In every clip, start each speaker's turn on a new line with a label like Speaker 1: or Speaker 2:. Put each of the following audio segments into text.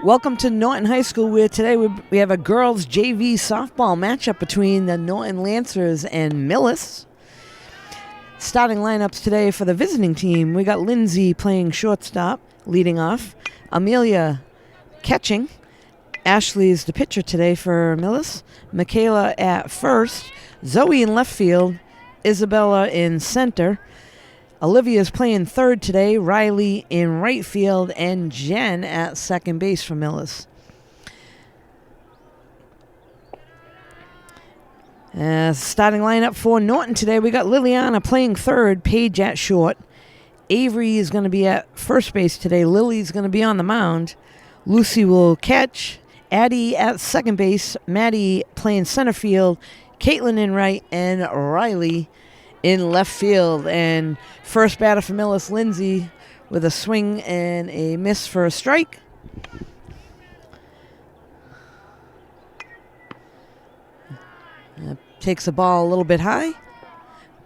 Speaker 1: Welcome to Norton High School, where today we have a girls JV softball matchup between the Norton Lancers and Millis. Starting lineups today for the visiting team, we got Lindsay playing shortstop, leading off. Amelia catching. Ashley's the pitcher today for Millis. Michaela at first. Zoe in left field. Isabella in center. Olivia's playing third today. Riley in right field. And Jen at second base for Millis. Starting lineup for Norton today, we got Liliana playing third. Paige at short. Avery is going to be at first base today. Lily's going to be on the mound. Lucy will catch. Addie at second base. Maddie playing center field. Caitlin in right. And Riley in left field. And first batter for Millis, Lindsay, with a swing and a miss for a strike. Takes the ball a little bit high.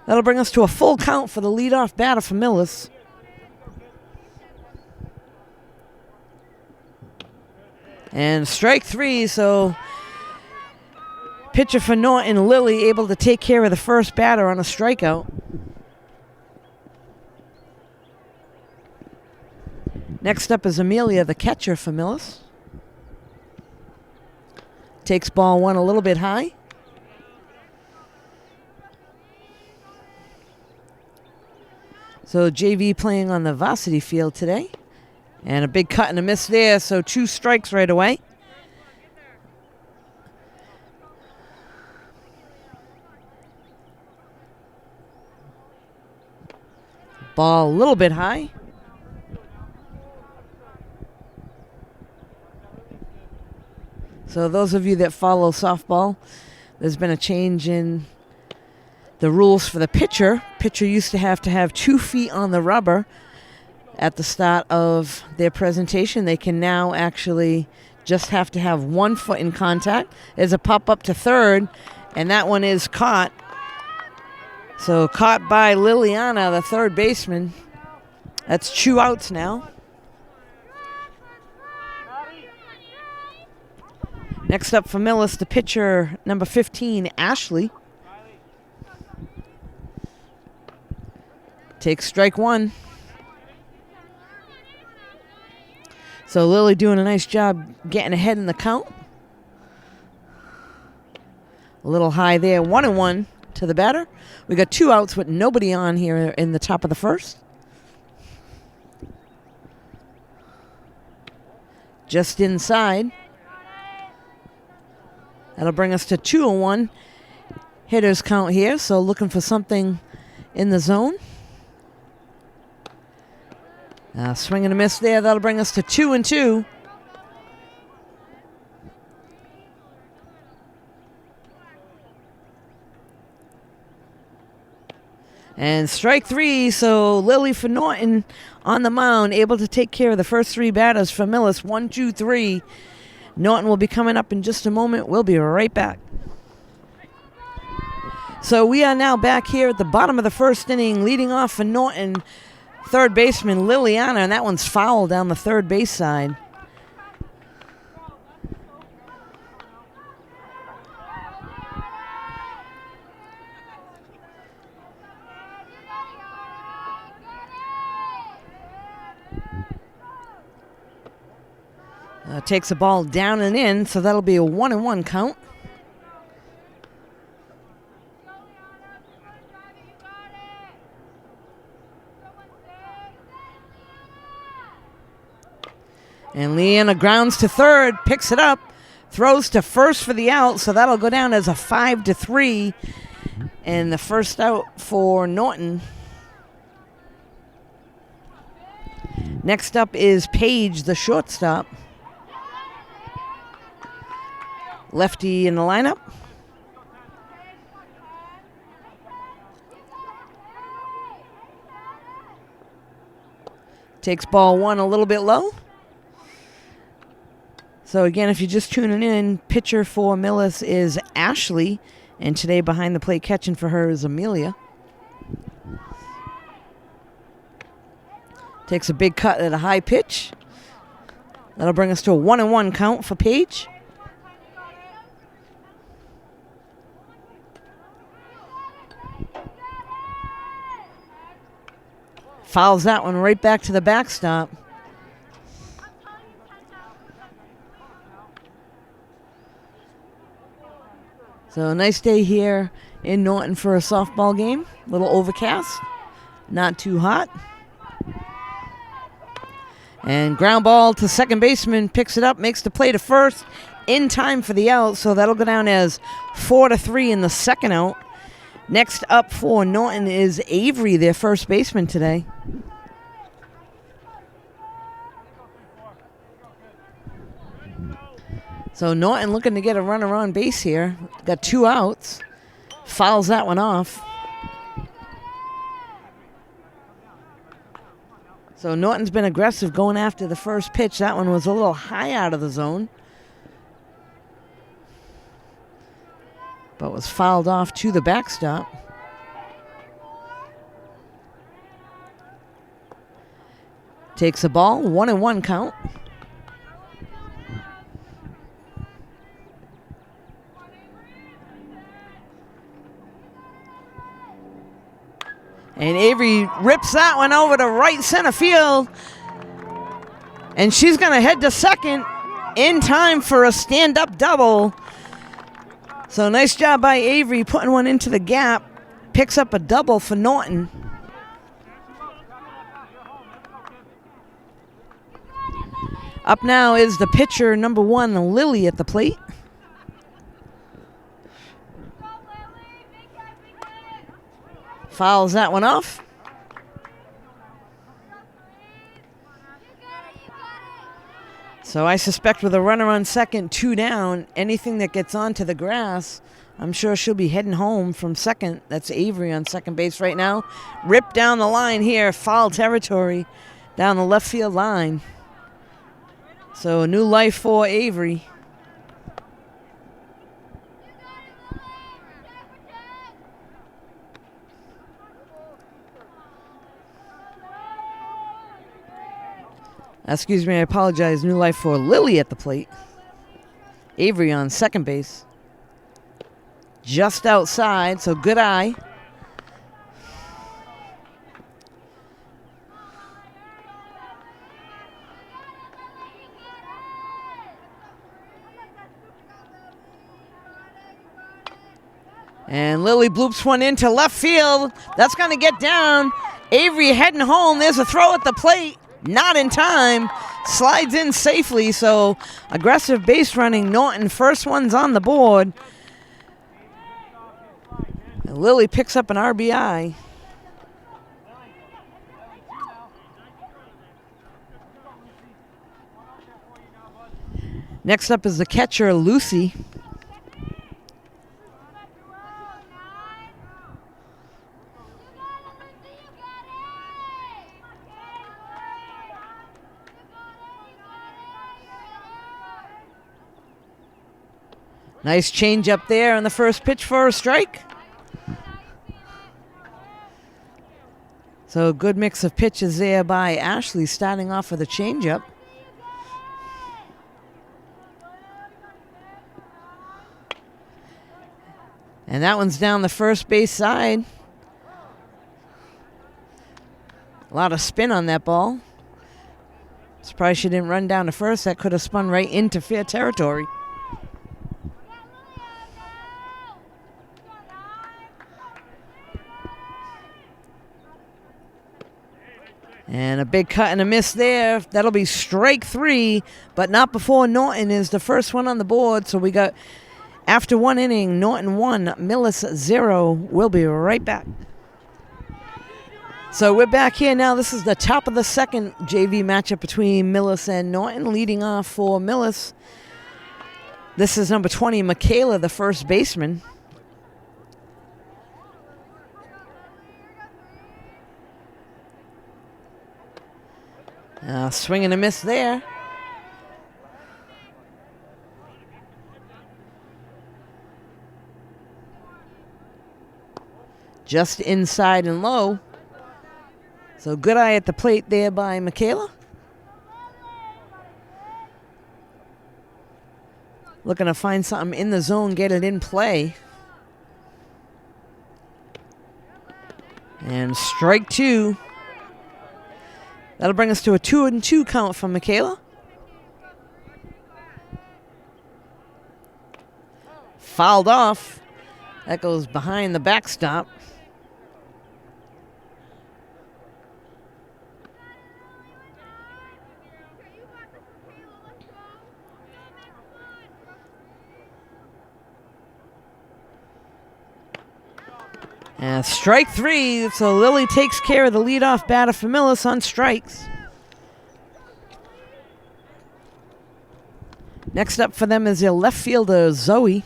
Speaker 1: That'll bring us to a full count for the leadoff batter for Millis. And strike three, so pitcher for Norton, Lily, able to take care of the first batter on a strikeout. Next up is Amelia, the catcher for Millis. Takes ball one a little bit high. So JV playing on the varsity field today. And a big cut and a miss there, so 2 strikes right away. Ball a little bit high. So those of you that follow softball, there's been a change in the rules for the pitcher. Pitcher used to have 2 feet on the rubber at the start of their presentation. They can now actually just have to have 1 foot in contact. There's a pop up to third, and that one is caught. So caught by Liliana, the third baseman. That's 2 outs now. Next up for Millis, the pitcher, number 15, Ashley. Takes strike 1. So Lily doing a nice job getting ahead in the count. A little high there, 1-1 to the batter. We got 2 outs with nobody on here in the top of the first. Just inside. That'll bring us to 2-1 hitters count here. So looking for something in the zone. Swing and a miss there. That'll bring us to 2-2. And strike 3. So Lily for Norton on the mound, able to take care of the first 3 batters for Millis. 1, 2, 3. Norton will be coming up in just a moment. We'll be right back. So we are now back here at the bottom of the first inning, leading off for Norton. Third baseman Liliana, and that one's foul down the third base side. Takes the ball down and in, so that'll be a 1-1 count. And Leanna grounds to third, picks it up, throws to first for the out, so that'll go down as a 5-3. And the first out for Norton. Next up is Paige, the shortstop. Lefty in the lineup. Takes ball one a little bit low. So again, if you're just tuning in, pitcher for Millis is Ashley, and today behind the plate catching for her is Amelia. Takes a big cut at a high pitch. That'll bring us to a 1-1 count for Paige. Fouls that one right back to the backstop. So a nice day here in Norton for a softball game. A little overcast, not too hot. And ground ball to second baseman, picks it up, makes the play to first in time for the out. So that'll go down as 4-3 in the second out. Next up for Norton is Avery, their first baseman today. So Norton looking to get a runner on base here. Got 2 outs. Fouls that one off. So Norton's been aggressive going after the first pitch. That one was a little high out of the zone, but was fouled off to the backstop. Takes the ball, 1-1 count. And Avery rips that one over to right center field. And she's going to head to second in time for a stand-up double. So nice job by Avery putting one into the gap. Picks up a double for Norton. Up now is the pitcher, number 1, Lily, at the plate. Fouls that one off. So I suspect with a runner on second, 2 down, anything that gets onto the grass, I'm sure she'll be heading home from second. That's Avery on second base right now. Ripped down the line here, foul territory down the left field line. So a new life for Avery. Excuse me, I apologize. New life for Lily at the plate. Avery on second base. Just outside, so good eye. And Lily bloops one into left field. That's going to get down. Avery heading home. There's a throw at the plate. Not in time. Slides in safely, so aggressive base running. Norton, first one's on the board. And Lily picks up an RBI. Next up is the catcher, Lucy. Nice change up there on the first pitch for a strike. So a good mix of pitches there by Ashley, starting off with a changeup. And that one's down the first base side. A lot of spin on that ball. Surprised she didn't run down to first. That could have spun right into fair territory. And a big cut and a miss there. That'll be strike 3, but not before Norton is the first one on the board. So we got, after 1 inning, Norton 1, Millis 0. We'll be right back. So we're back here now. This is the top of the second JV matchup between Millis and Norton. Leading off for Millis, this is number 20, Michaela, the first baseman. Swing and a miss there. Just inside and low. So good eye at the plate there by Michaela. looking to find something in the zone, get it in play. And strike two. That'll bring us to a 2-2 count from Michaela. Fouled off. That goes behind the backstop. And strike three, so Lily takes care of the leadoff batter for Millis on strikes. Next up for them is their left fielder, Zoe.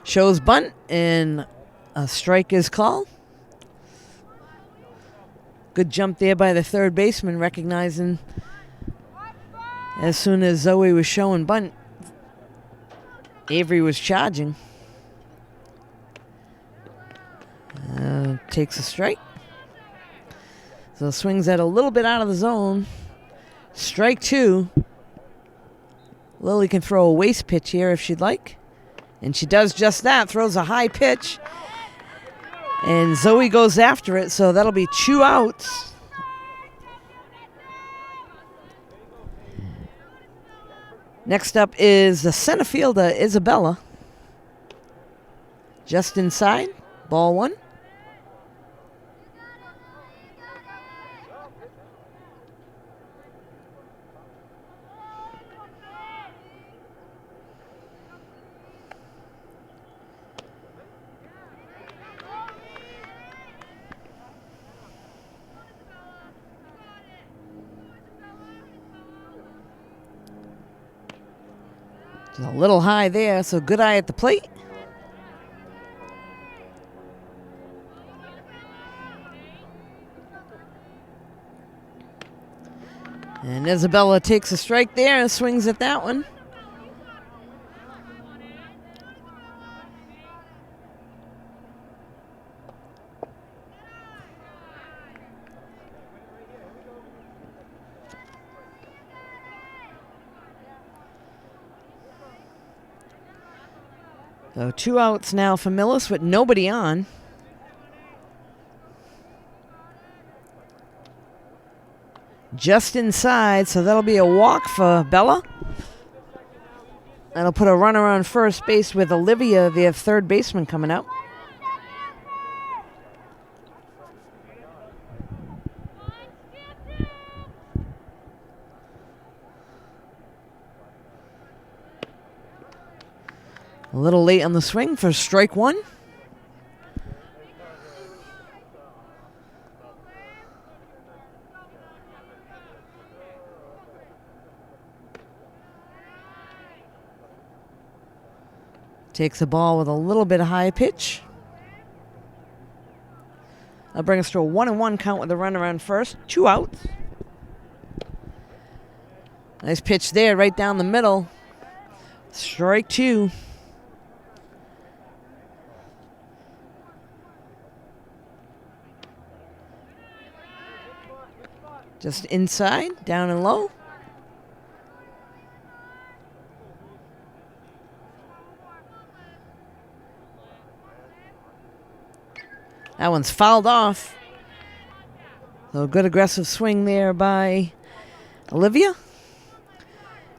Speaker 1: Shows bunt, and a strike is called. Good jump there by the third baseman, recognizing as soon as Zoe was showing bunt, Avery was charging. Takes a strike. So swings that a little bit out of the zone. Strike two. Lily can throw a waste pitch here if she'd like. And she does just that, throws a high pitch. And Zoe goes after it, so that'll be 2 outs. Next up is the center fielder, Isabella. Just inside, ball one. A little high there, so good eye at the plate. And Isabella takes a strike there and swings at that one. So 2 outs now for Millis with nobody on. Just inside, so that'll be a walk for Bella. That'll put a runner on first base with Olivia, their third baseman, coming out. A little late on the swing for strike one. Takes the ball with a little bit of high pitch. That'll bring us to a 1-1 count with a runner on first. 2 outs. Nice pitch there, right down the middle. Strike two. Just inside, down and low. That one's fouled off. So good aggressive swing there by Olivia.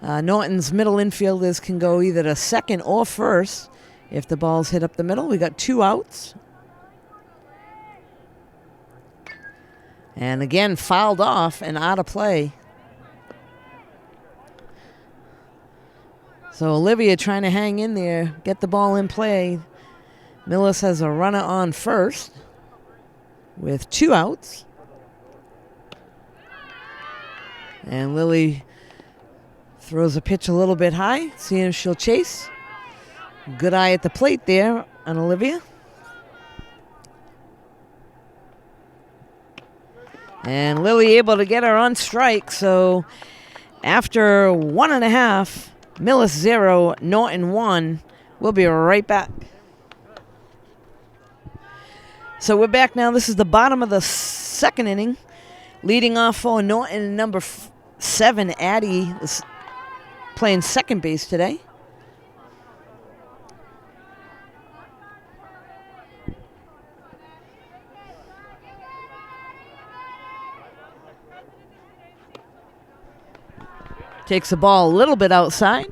Speaker 1: Norton's middle infielders can go either to second or first if the ball's hit up the middle. We got 2 outs. And again, fouled off and out of play. So Olivia trying to hang in there, get the ball in play. Millis has a runner on first with 2 outs. And Lily throws a pitch a little bit high, seeing if she'll chase. Good eye at the plate there on Olivia. And Lily able to get her on strike. So after 1.5, Millis 0, Norton 1. We'll be right back. So we're back now. This is the bottom of the second inning. Leading off for Norton, number 7, Addie, is playing second base today. Takes the ball a little bit outside.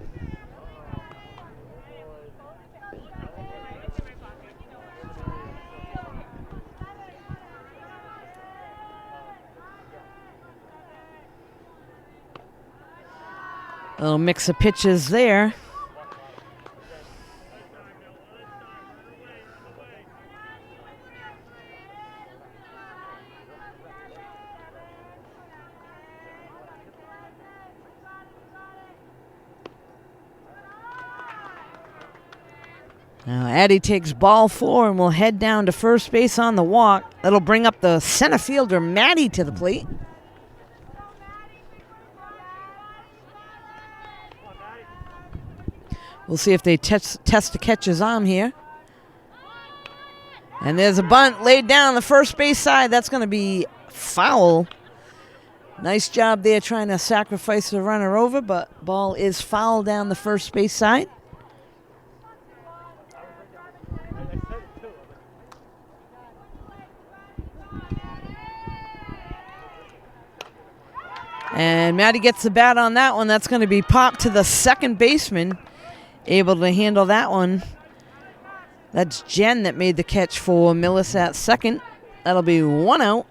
Speaker 1: A little mix of pitches there. Now Addie takes ball 4 and will head down to first base on the walk. That'll bring up the center fielder, Maddie, to the plate. We'll see if they test the catcher's arm here. And there's a bunt laid down the first base side. That's going to be foul. Nice job there trying to sacrifice the runner over, but ball is foul down the first base side. And Maddie gets the bat on that one. That's going to be popped to the second baseman. Able to handle that one. That's Jen that made the catch for Millis at second. That'll be 1 out.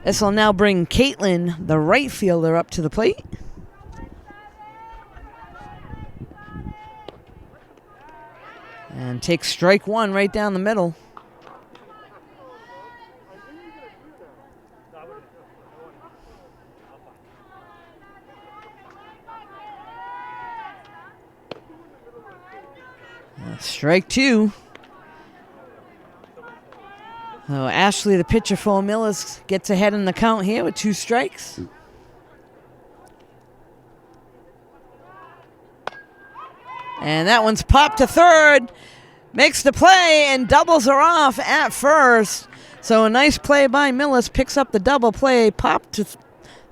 Speaker 1: This will now bring Caitlin, the right fielder, up to the plate. And takes strike 1 right down the middle. Strike 2. So Ashley, the pitcher for Millis, gets ahead in the count here with 2 strikes. And that one's popped to third. Makes the play and doubles her off at first. So a nice play by Millis. Picks up the double play, popped to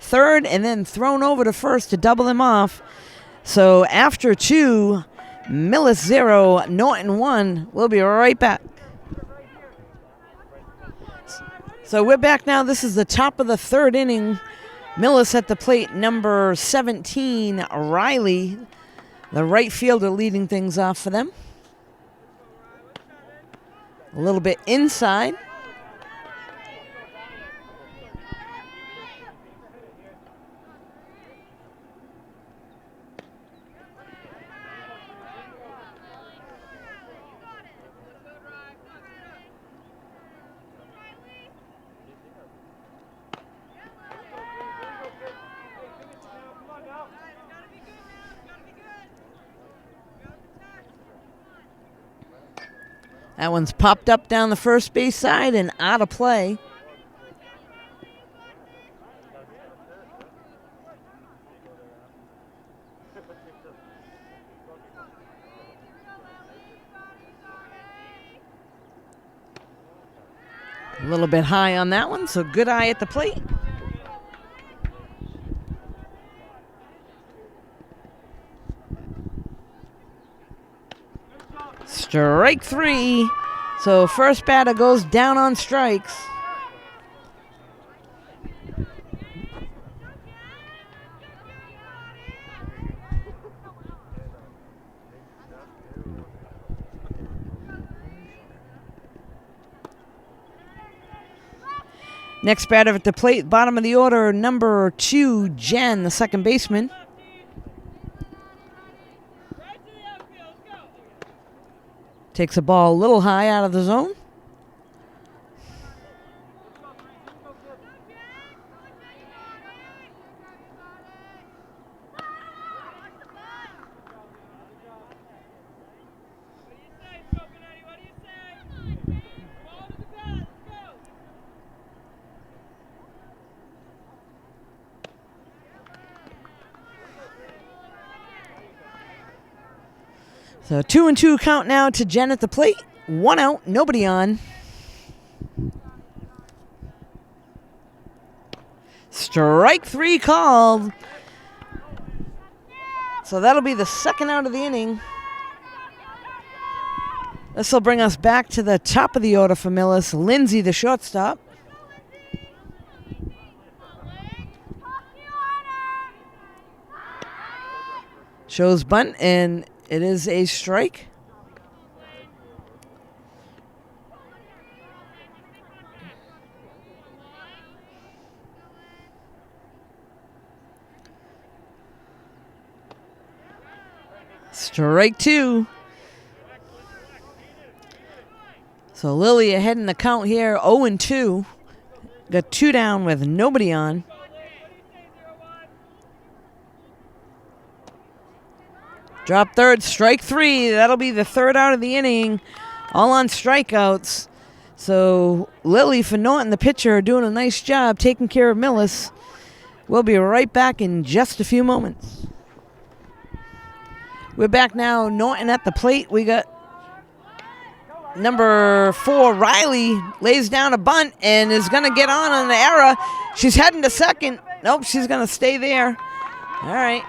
Speaker 1: third, and then thrown over to first to double him off. So after 2, Millis 0, Norton 1. We'll be right back. So we're back now. This is the top of the 3rd inning. Millis at the plate, number 17, Riley, the right fielder, leading things off for them. A little bit inside. That one's popped up down the first base side and out of play. A little bit high on that one, so good eye at the plate. Strike 3. So first batter goes down on strikes. Next batter at the plate, bottom of the order, number 2, Jen, the second baseman. Takes a ball a little high out of the zone. So 2-2 count now to Jen at the plate. 1 out, nobody on. Strike 3 called. So that'll be the second out of the inning. This will bring us back to the top of the order for Millis. Lindsay, the shortstop. Shows bunt, and it is a strike. Strike 2. So Lily ahead in the count here, 0-2. Got 2 down with nobody on. Drop third, strike 3. That'll be the third out of the inning. All on strikeouts. So Lily for Norton, the pitcher, doing a nice job taking care of Millis. We'll be right back in just a few moments. We're back now. Norton at the plate. We got number 4, Riley, lays down a bunt and is going to get on the error. She's heading to second. Nope, she's going to stay there. All right.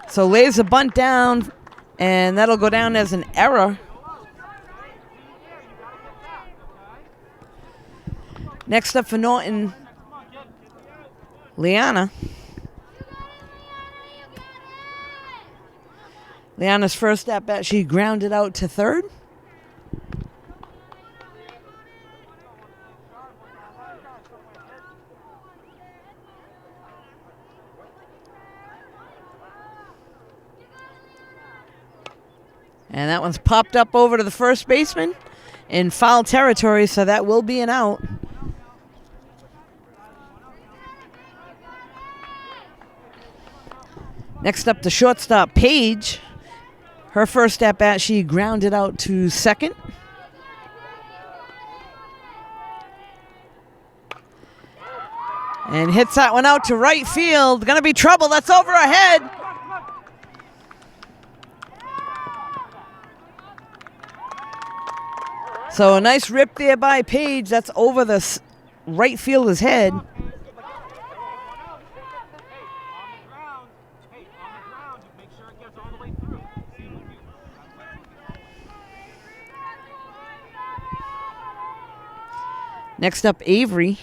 Speaker 1: So lays a bunt down, and that'll go down as an error. Next up for Norton, Liana. Liana's first at bat, she grounded out to third. And that one's popped up over to the first baseman in foul territory, so that will be an out. Next up, the shortstop, Paige. Her first at bat, she grounded out to second. And hits that one out to right field. Gonna be trouble. That's over her head. So a nice rip there by Paige. That's over the right fielder's head. Next up, Avery.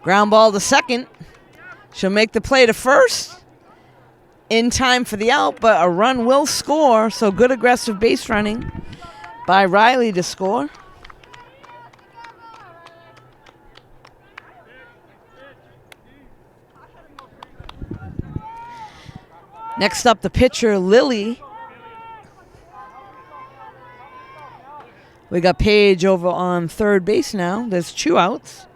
Speaker 1: Ground ball to second. She'll make the play to first. In time for the out, but a run will score. So good aggressive base running by Riley to score. Next up, the pitcher, Lily. We got Paige over on third base now. There's 2 outs.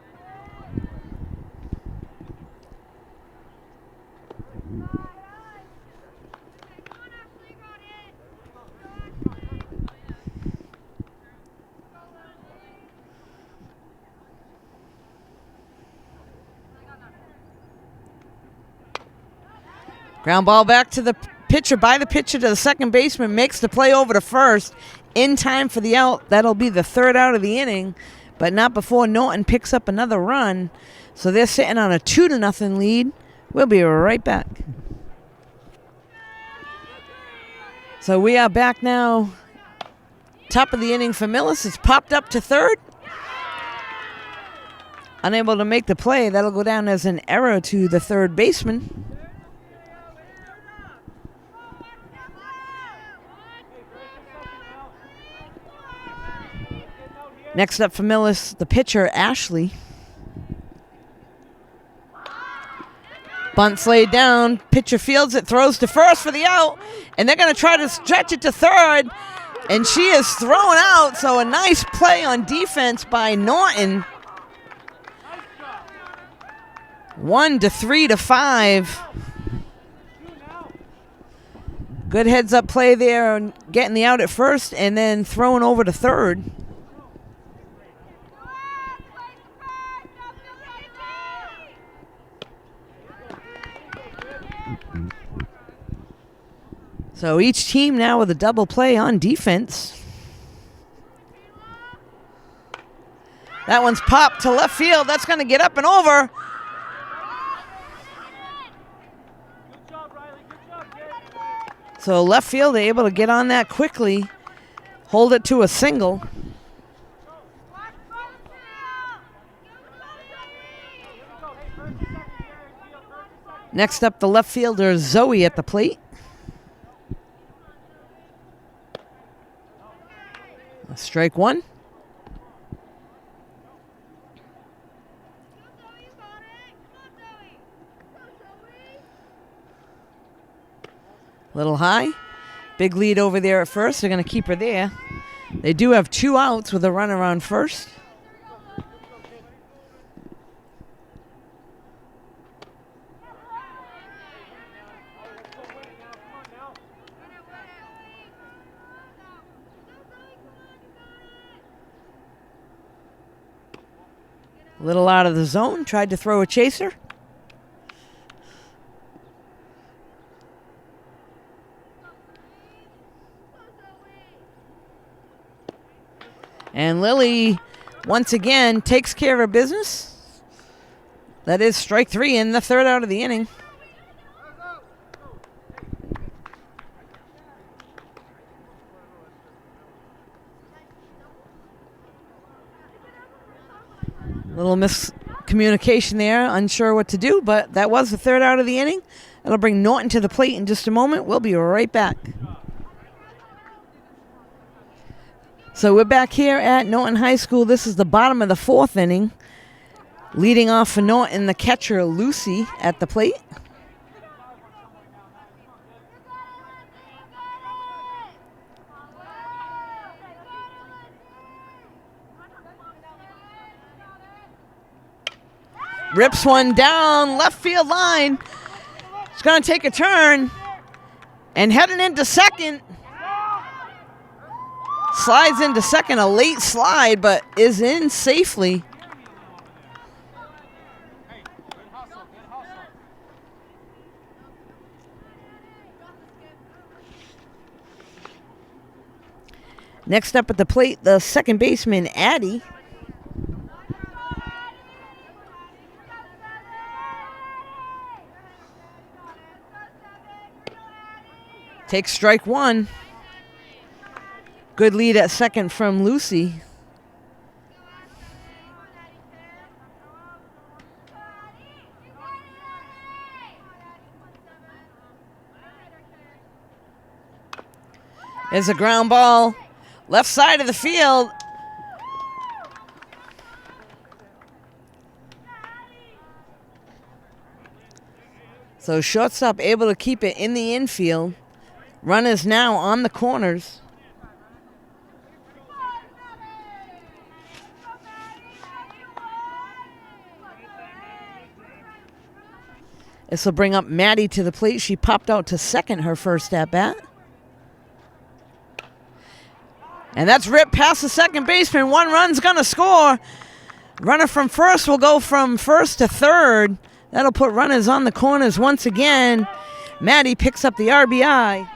Speaker 1: Ground ball back to the pitcher, by the pitcher to the second baseman, makes the play over to first. In time for the out. That'll be the third out of the inning, but not before Norton picks up another run. So they're sitting on a 2-0 lead. We'll be right back. So we are back now. Top of the inning for Millis. It's popped up to third. Unable to make the play. That'll go down as an error to the third baseman. Next up for Millis, the pitcher, Ashley. Bunt's laid down. Pitcher fields it, throws to first for the out. And they're going to try to stretch it to third. And she is thrown out. So a nice play on defense by Norton. 1 to 3 to 5. Good heads up play there on getting the out at first and then throwing over to third. So each team now with a double play on defense. That one's popped to left field. That's going to get up and over. So left field able to get on that quickly, hold it to a single. Next up, the left fielder, Zoe, at the plate. Strike one. Little high. Big lead over there at first. They're going to keep her there. They do have 2 outs with a runner on first. A little out of the zone. Tried to throw a chaser. And Lily, once again, takes care of her business. That is strike 3 in the 3rd out of the inning. Little miscommunication there, unsure what to do, but that was the 3rd out of the inning. That'll bring Norton to the plate in just a moment. We'll be right back. So we're back here at Norton High School. This is the bottom of the 4th inning. Leading off for Norton, the catcher, Lucy, at the plate. Rips one down left field line. It's going to take a turn. And heading into second. Slides into second, a late slide, but is in safely. Next up at the plate, the second baseman, Addie. Takes strike 1. Good lead at second from Lucy. There's a ground ball. Left side of the field. So shortstop able to keep it in the infield. Runners now on the corners. This will bring up Maddie to the plate. She popped out to second her first at bat. And that's ripped past the second baseman. 1 run's going to score. Runner from first will go from first to third. That'll put runners on the corners once again. Maddie picks up the RBI.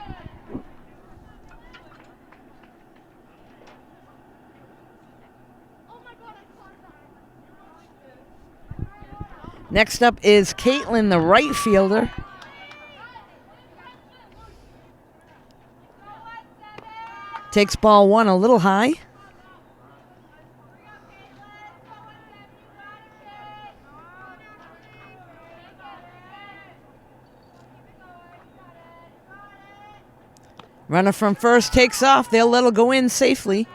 Speaker 1: Next up is Caitlin, the right fielder. Takes ball 1 a little high. Runner from first takes off. They'll let it go in safely.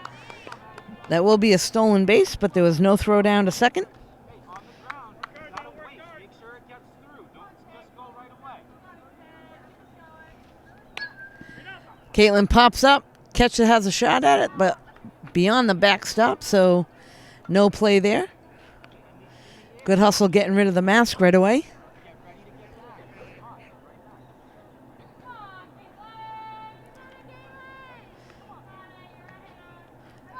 Speaker 1: That will be a stolen base, but there was no throw down to second. Caitlin pops up. Catcher has a shot at it, but beyond the backstop, so no play there. Good hustle getting rid of the mask right away.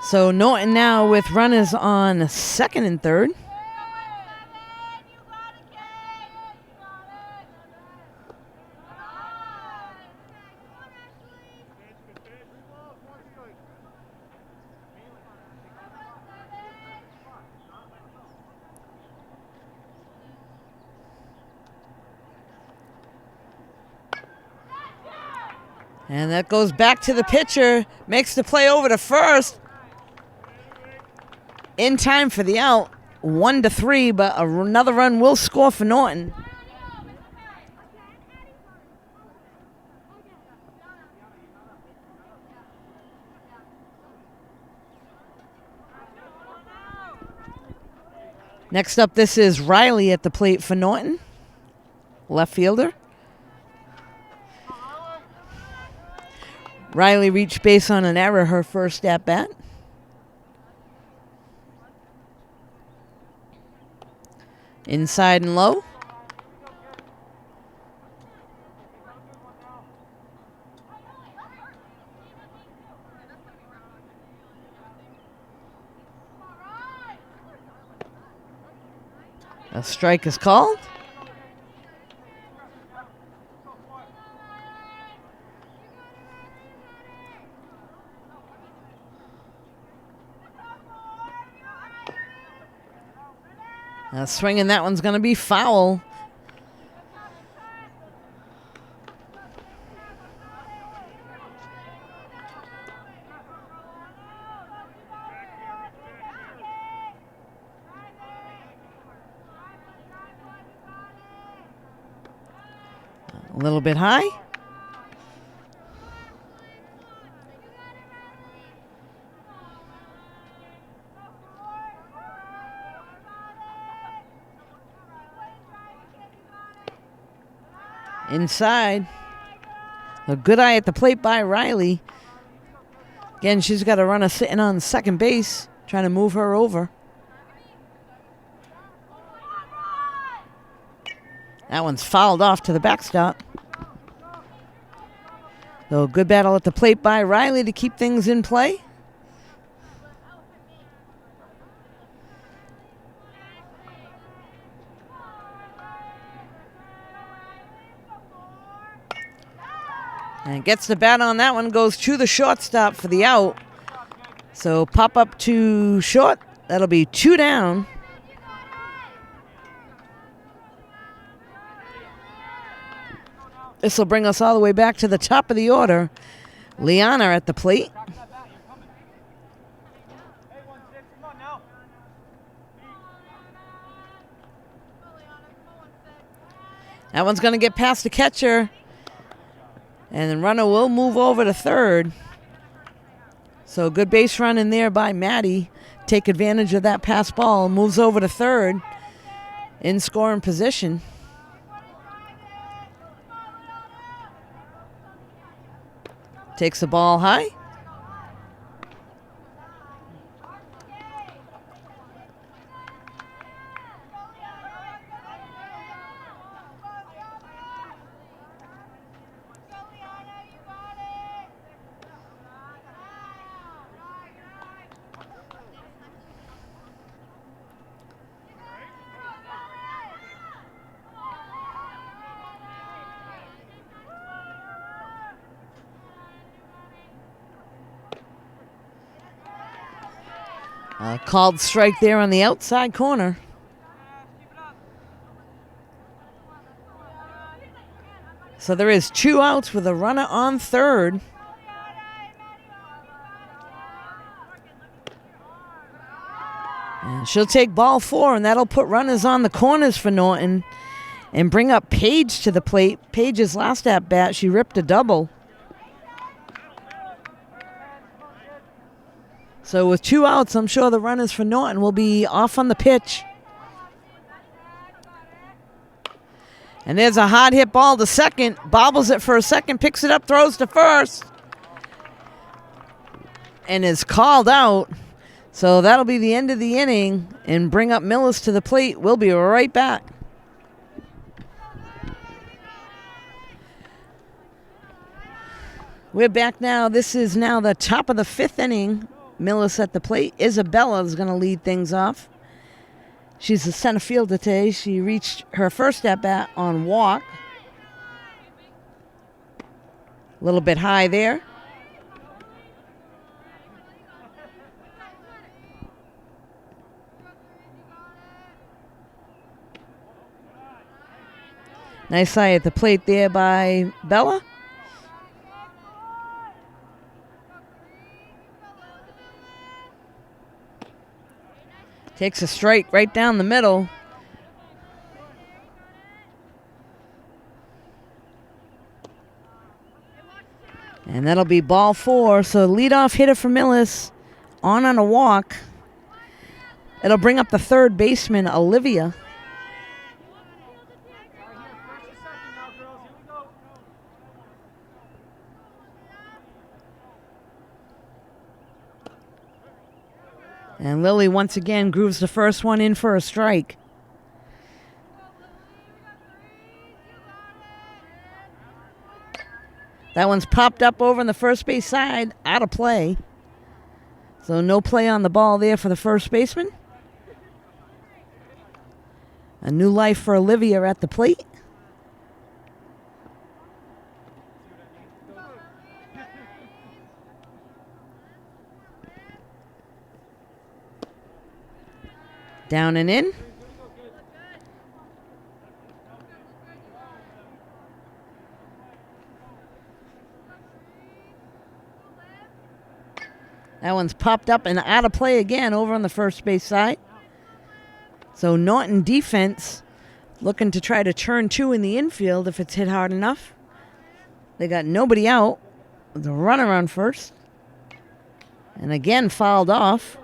Speaker 1: So Norton now with runners on second and third. And that goes back to the pitcher. Makes the play over to first. In time for the out. 1-3, but another run will score for Norton. Next up, this is Riley at the plate for Norton. Left fielder. Riley reached base on an error her first at bat. Inside and low. A strike is called. Swinging, that one's going to be foul. A little bit high. Inside. A good eye at the plate by Riley. Again, she's got a runner sitting on second base, trying to move her over. That one's fouled off to the backstop. So good battle at the plate by Riley to keep things in play. And gets the bat on that one, goes to the shortstop for the out. So pop up to short. That'll be 2 down. This will bring us all the way back to the top of the order. Liana at the plate. That one's going to get past the catcher. And the runner will move over to third. So good base run in there by Maddie. Take advantage of that pass ball. Moves over to third. In scoring position. Takes the ball high. Called strike there on the outside corner. So there is 2 outs with a runner on third. And she'll take ball 4, and that'll put runners on the corners for Norton and bring up Paige to the plate. Paige's last at bat, she ripped a double. So with 2 outs, I'm sure the runners for Norton will be off on the pitch. And there's a hard hit ball to second. Bobbles it for a second, picks it up, throws to first. And is called out. So that'll be the end of the inning and bring up Millis to the plate. We'll be right back. We're back now. This is now the top of the 5th inning. Millis at the plate. Isabella is going to lead things off. She's the center fielder today. She reached her first at-bat on walk. A little bit high there. Nice eye at the plate there by Bella. Takes a strike right down the middle. And that'll be ball 4. So leadoff hitter for Millis on a walk. It'll bring up the third baseman, Olivia. And Lily once again grooves the first one in for a strike. That one's popped up over on the first base side, out of play. So no play on the ball there for the first baseman. A new life for Olivia at the plate. Down and in. That one's popped up and out of play again over on the first base side. So Norton defense looking to try to turn 2 in the infield if it's hit hard enough. They got nobody out with a runner on first. And again fouled off.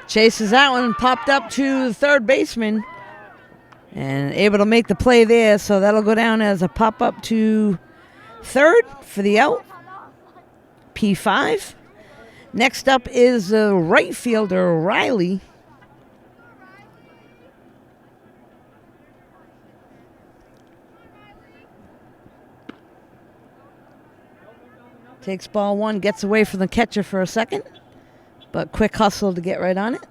Speaker 1: Chases that one, popped up to the third baseman, and able to make the play there. So that'll go down as a pop up to third for the out. P5. Next up is the right fielder, Riley. Takes ball 1, gets away from the catcher for a second. But quick hustle to get right on it.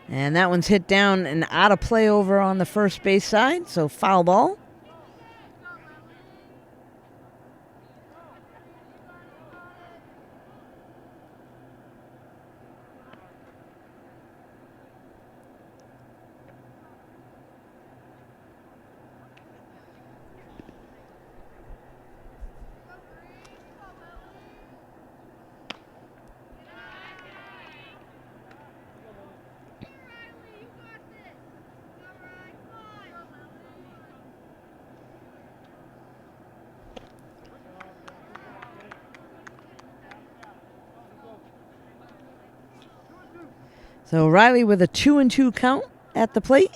Speaker 1: And that one's hit down and out of play over on the first base side, so foul ball. So Riley with a 2-2 count at the plate.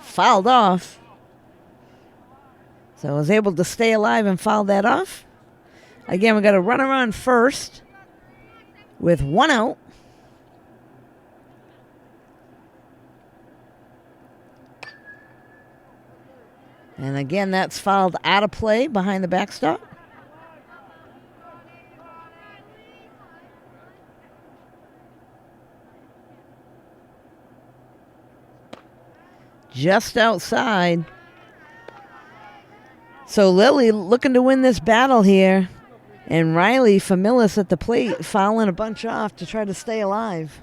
Speaker 1: Fouled off. So was able to stay alive and foul that off. Again, we got a runner on first with 1 out. And again, that's fouled out of play behind the backstop. Just outside. So Lily looking to win this battle here. And Riley for Millis at the plate, fouling a bunch off to try to stay alive.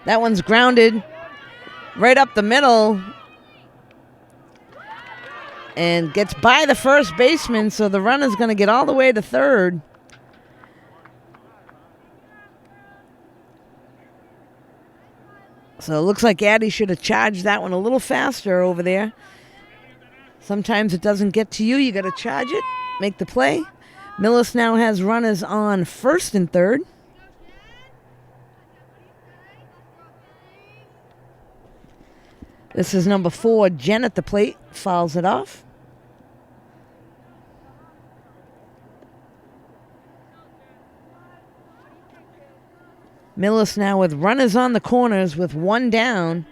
Speaker 1: That one's grounded right up the middle. And gets by the first baseman, so the runner's going to get all the way to third. So it looks like Addie should have charged that one a little faster over there. Sometimes it doesn't get to you. You got to charge it, make the play. Millis now has runners on first and third. This is number 4, Jen at the plate, fouls it off. Millis now with runners on the corners with 1 down.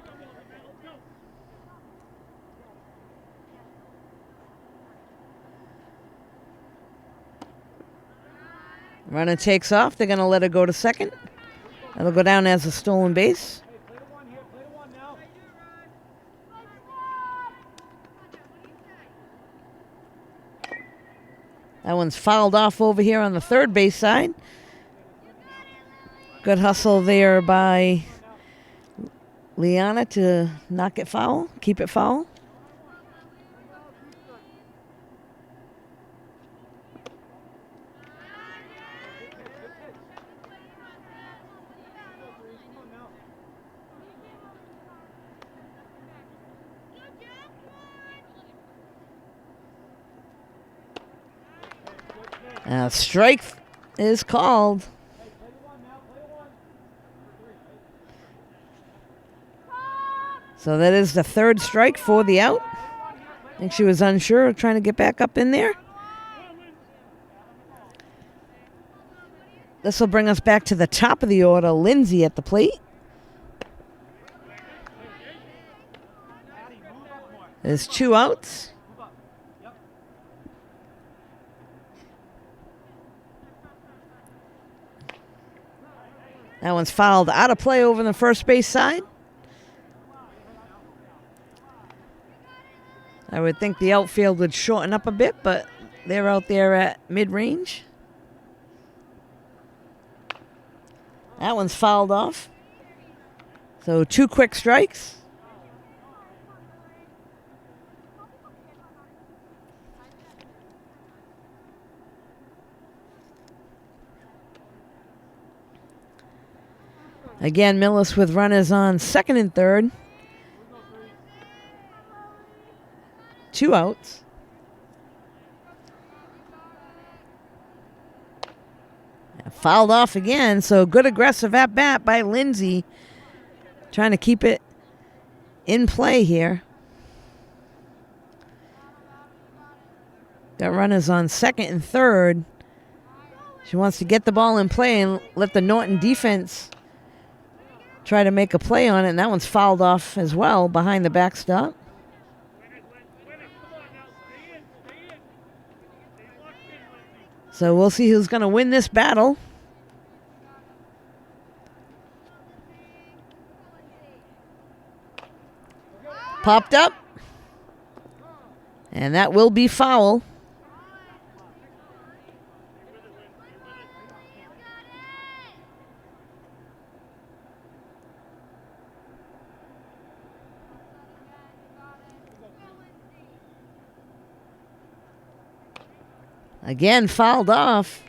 Speaker 1: Runner takes off. They're going to let her go to second. That'll go down as a stolen base. That one's fouled off over here on the third base side. Good hustle there by Liana to not get foul, keep it foul. Strike is called. So that is the third strike for the out. I think she was unsure, trying to get back up in there. This will bring us back to the top of the order. Lindsay at the plate. There's 2 outs. That one's fouled out of play over on the first base side. I would think the outfield would shorten up a bit, but they're out there at mid-range. That one's fouled off. So 2 quick strikes. Again, Millis with runners on second and third. 2 outs. Fouled off again, so good aggressive at bat by Lindsay. Trying to keep it in play here. Got runners on second and third. She wants to get the ball in play and let the Norton defense try to make a play on it, and that one's fouled off as well behind the backstop. So we'll see who's going to win this battle. Popped up. And that will be foul. Again, fouled off.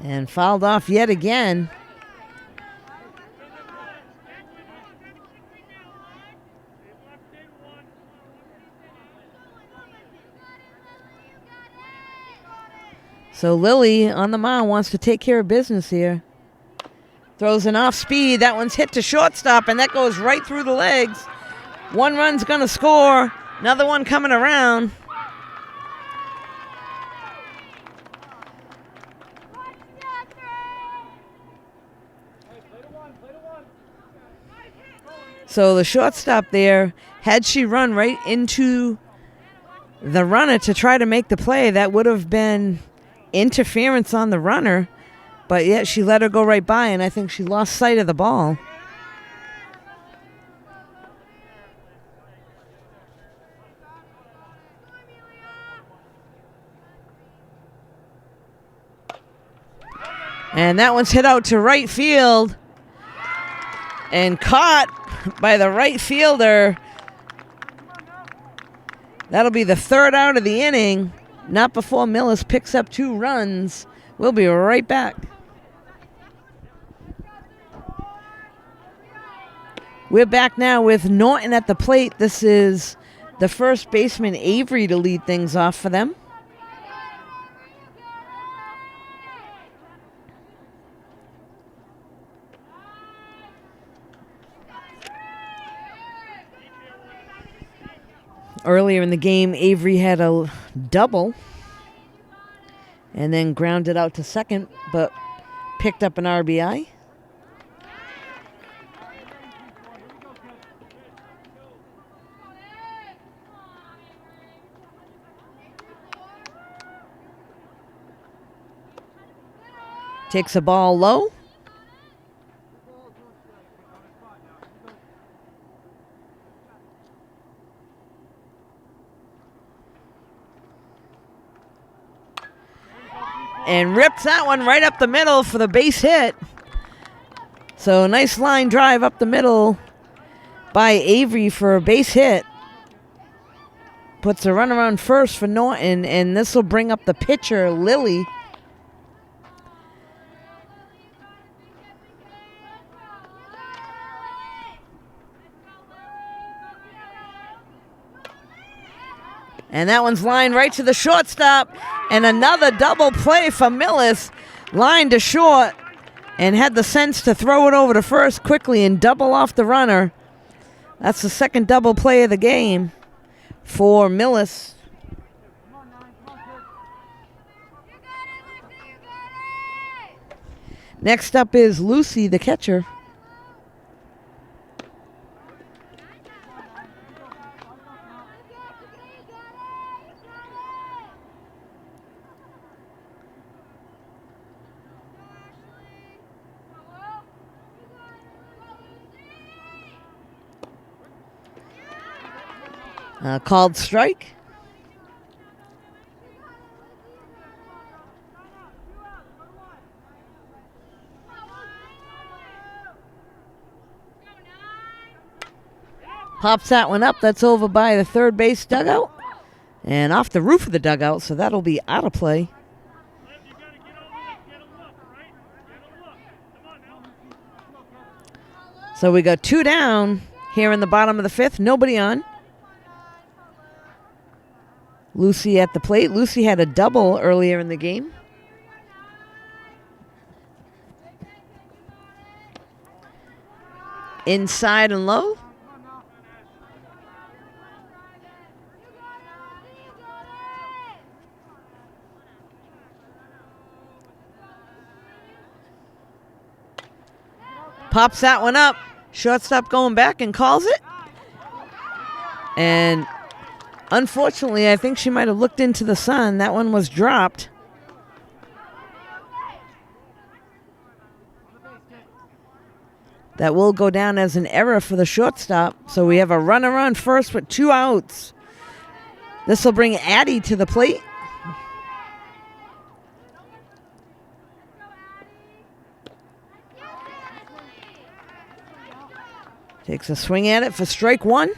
Speaker 1: And fouled off yet again. So Lily on the mound wants to take care of business here. Throws an off speed. That one's hit to shortstop, and that goes right through the legs. 1 run's going to score. Another one coming around. So the shortstop there, had she run right into the runner to try to make the play, that would have been interference on the runner, but yet she let her go right by, and I think she lost sight of the ball. And that one's hit out to right field and caught by the right fielder. That'll be the 3rd out of the inning. Not before Millis picks up 2 runs. We'll be right back. We're back now with Norton at the plate. This is the first baseman, Avery, to lead things off for them. Earlier in the game, Avery had a double and then grounded out to second, but picked up an RBI. Takes the ball low. And rips that one right up the middle for the base hit. So nice line drive up the middle by Avery for a base hit. Puts a runner on first for Norton, and this will bring up the pitcher, Lily. And that one's lined right to the shortstop. And another double play for Millis. Lined to short and had the sense to throw it over to first quickly and double off the runner. That's the second double play of the game for Millis. Next up is Lucy, the catcher. Called strike. Pops that one up. That's over by the third base dugout and off the roof of the dugout, so that'll be out of play. So we got 2 down here in the bottom of the 5th. Nobody on. Lucy at the plate. Lucy had a double earlier in the game. Inside and low. Pops that one up. Shortstop going back and calls it. And unfortunately, I think she might have looked into the sun. That one was dropped. That will go down as an error for the shortstop. So we have a runner on first with 2 outs. This will bring Addie to the plate. Takes a swing at it for strike 1.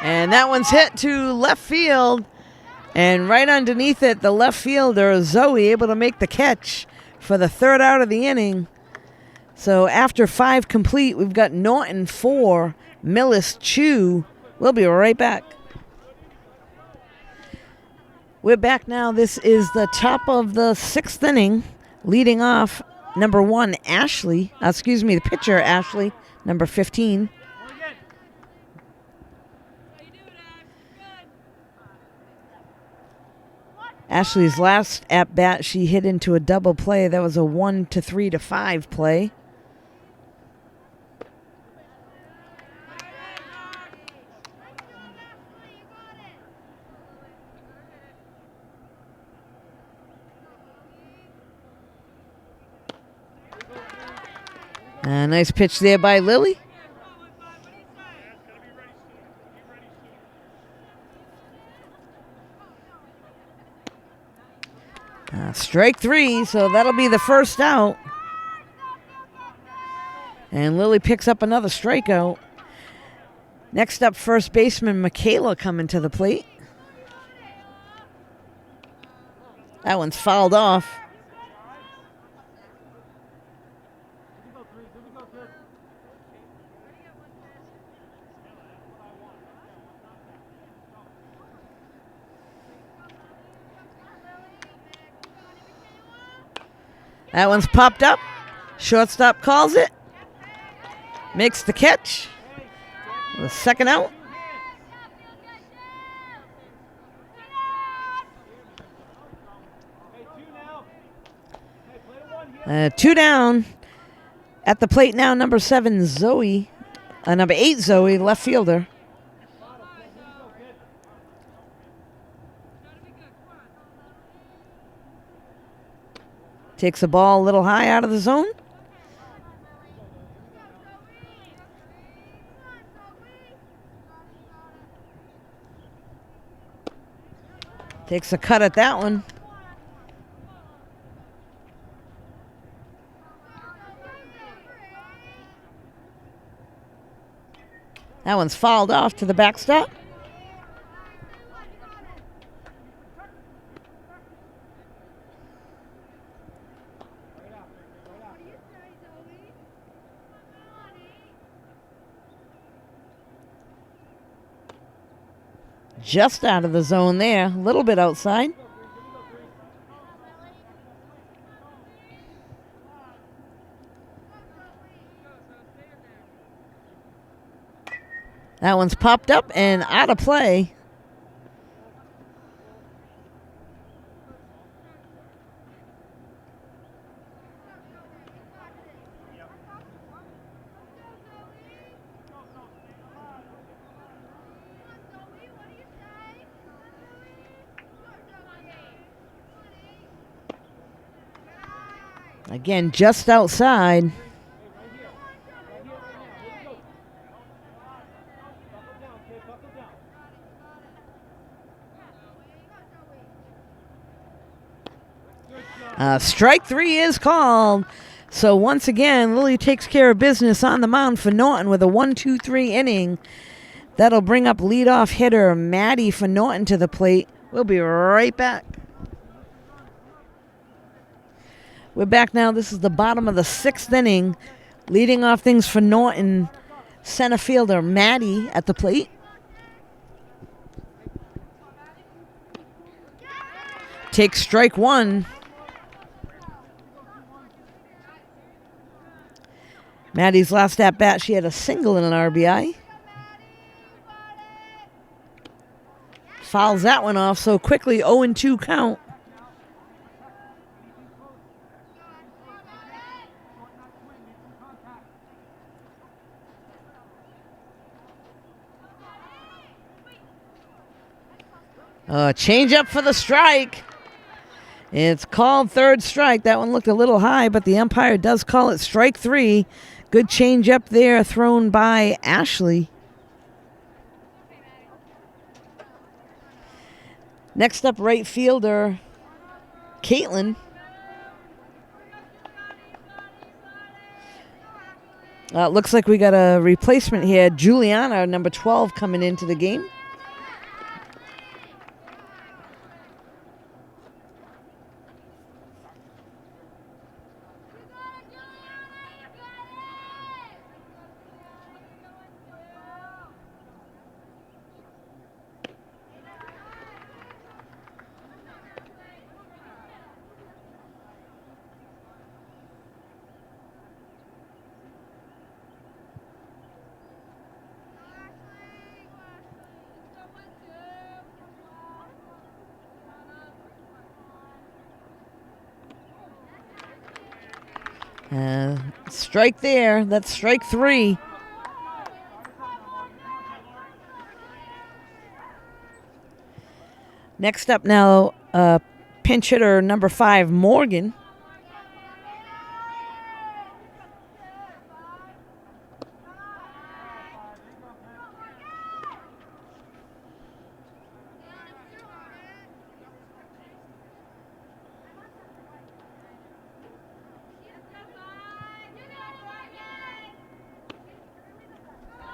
Speaker 1: And that one's hit to left field. And right underneath it, the left fielder, Zoe, able to make the catch for the 3rd out of the inning. So after 5 complete, we've got Norton 4, Millis 2. We'll be right back. We're back now. This is the top of the 6th inning. Leading off, number 1, Ashley. The pitcher, Ashley, number 15. Ashley's last at-bat, she hit into a double play. That was a 1-3-5 play. A nice pitch there by Lily. Strike 3, so that'll be the first out. And Lily picks up another strikeout. Next up, first baseman Michaela coming to the plate. That one's fouled off. That one's popped up. Shortstop calls it. Makes the catch. The second out. Two down. At the plate now, number 7, Zoe. Number 8, Zoe, left fielder. Takes the ball a little high out of the zone. Takes a cut at that one. That one's fouled off to the backstop. Just out of the zone there, a little bit outside. That one's popped up and out of play. Again, just outside. Strike 3 is called. So once again, Lily takes care of business on the mound for Norton with a 1-2-3 inning. That'll bring up leadoff hitter Maddie for Norton to the plate. We'll be right back. We're back now. This is the bottom of the 6th inning. Leading off things for Norton, center fielder Maddie at the plate. Takes strike 1. Maddie's last at bat, she had a single and an RBI. Fouls that one off so quickly, 0-2 count. Change up for the strike. It's called third strike. That one looked a little high, but the umpire does call it strike 3. Good change up there thrown by Ashley. Next up, right fielder Caitlin. Looks like we got a replacement here. Juliana, number 12, coming into the game. Strike there. That's strike 3. Next up now, pinch hitter number 5, Morgan.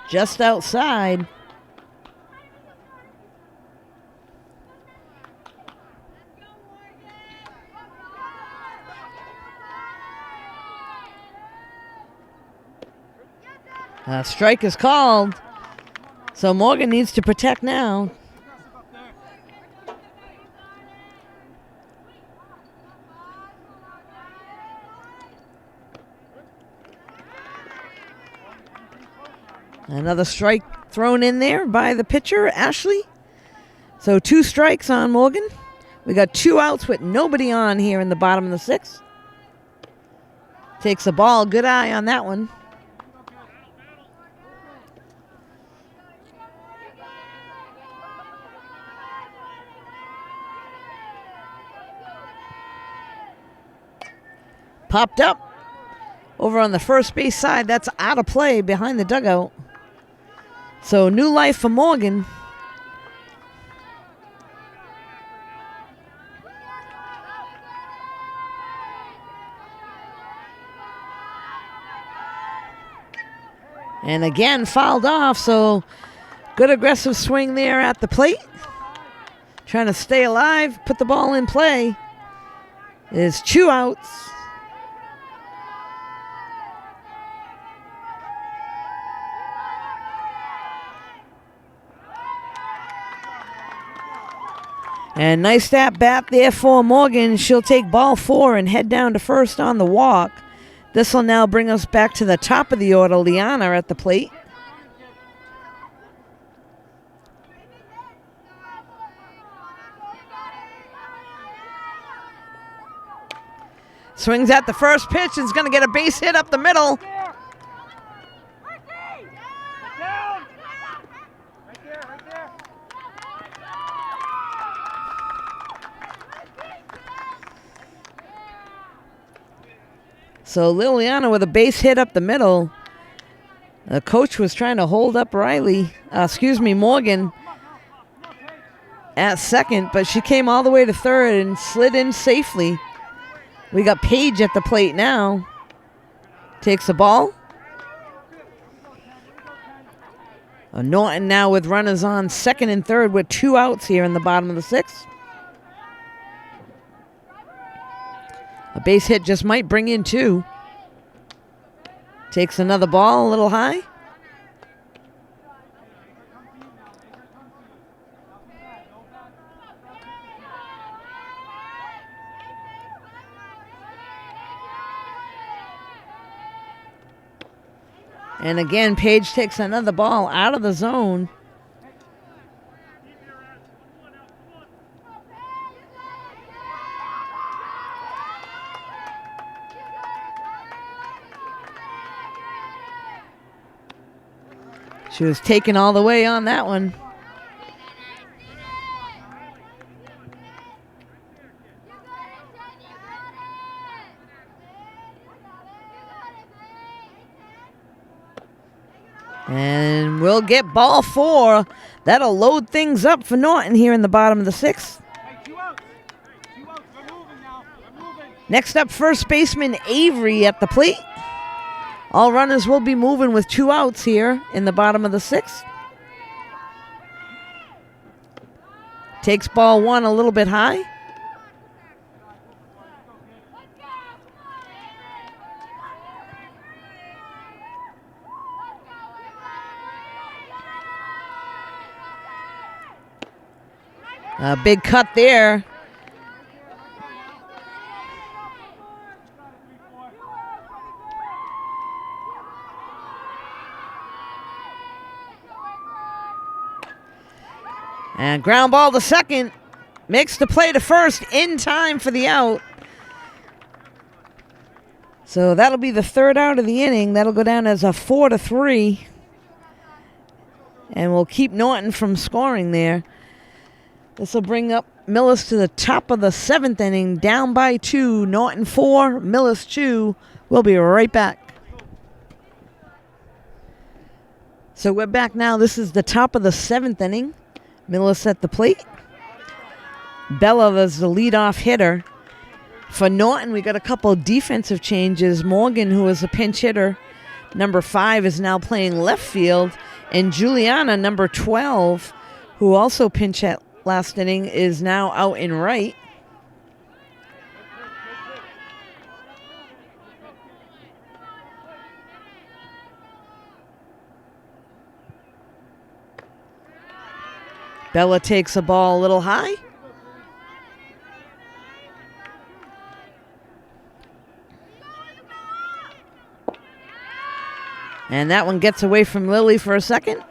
Speaker 1: Just outside. Strike is called. So Morgan needs to protect now. Another strike thrown in there by the pitcher, Ashley. So 2 strikes on Morgan. We got 2 outs with nobody on here in the bottom of the 6th. Takes a ball. Good eye on that one. Popped up. Over on the first base side, that's out of play behind the dugout. So new life for Morgan. And again, fouled off, so good aggressive swing there at the plate. Trying to stay alive, put the ball in play. There's 2 outs. And nice at bat there for Morgan. She'll take ball 4 and head down to first on the walk. This will now bring us back to the top of the order. Liana at the plate. Swings at the first pitch and is going to get a base hit up the middle. So Liliana with a base hit up the middle. The coach was trying to hold up Morgan at second, but she came all the way to third and slid in safely. We got Paige at the plate now. Takes the ball. Norton now with runners on second and third with 2 outs here in the bottom of the 6th. A base hit just might bring in 2. Takes another ball a little high. And again, Paige takes another ball out of the zone. She was taken all the way on that one. And we'll get ball 4. That'll load things up for Norton here in the bottom of the 6th. Next up, first baseman Avery at the plate. All runners will be moving with 2 outs here in the bottom of the 6th. Takes ball 1 a little bit high. A big cut there. And ground ball to second. Makes the play to first in time for the out. So that'll be the 3rd out of the inning. That'll go down as a 4-3. And we'll keep Norton from scoring there. This will bring up Millis to the top of the 7th inning, down by 2. Norton 4, Millis 2. We'll be right back. So we're back now. This is the top of the 7th inning. Millis at the plate. Bella is the leadoff hitter. For Norton, we got a couple of defensive changes. Morgan, who was a pinch hitter, number 5, is now playing left field. And Juliana, number 12, who also pinch hit last inning, is now out in right. Bella takes a ball a little high. And that one gets away from Lily for a second.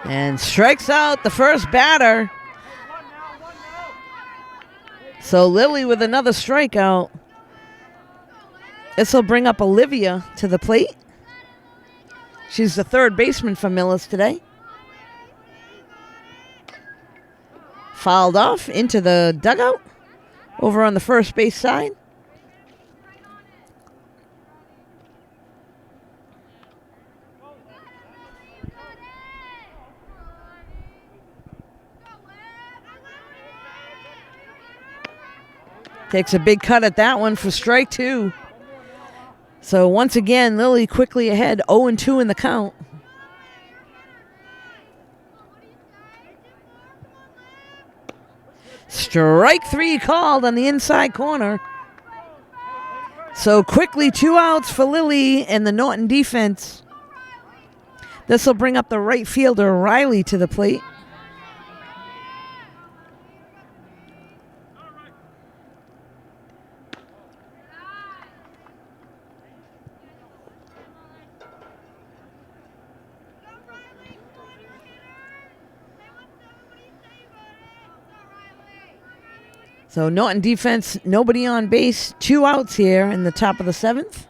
Speaker 1: And strikes out the first batter. So Lily with another strikeout. This will bring up Olivia to the plate. She's the third baseman for Millis today. Fouled off into the dugout over on the first base side. Takes a big cut at that one for strike two. So once again, Lily quickly ahead, 0-2 in the count. Strike three called on the inside corner. So quickly 2 outs for Lily and the Norton defense. This will bring up the right fielder, Riley, to the plate. So Norton defense, nobody on base, 2 outs here in the top of the 7th.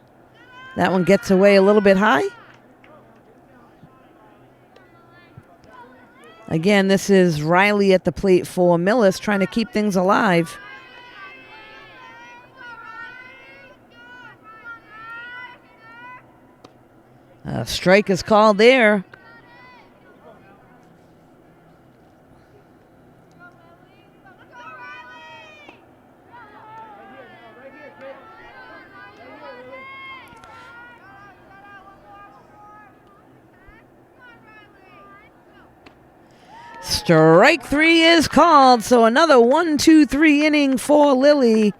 Speaker 1: That one gets away a little bit high. Again, this is Riley at the plate for Millis, trying to keep things alive. A strike is called there. Strike three is called, so another 1-2-3 inning for Lily.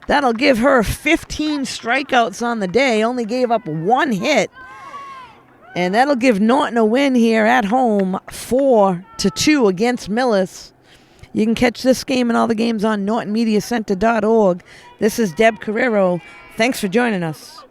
Speaker 1: That'll give her 15 strikeouts on the day, only gave up 1 hit. And that'll give Norton a win here at home, 4-2 against Millis. You can catch this game and all the games on NortonMediaCenter.org. This is Deb Carrero. Thanks for joining us.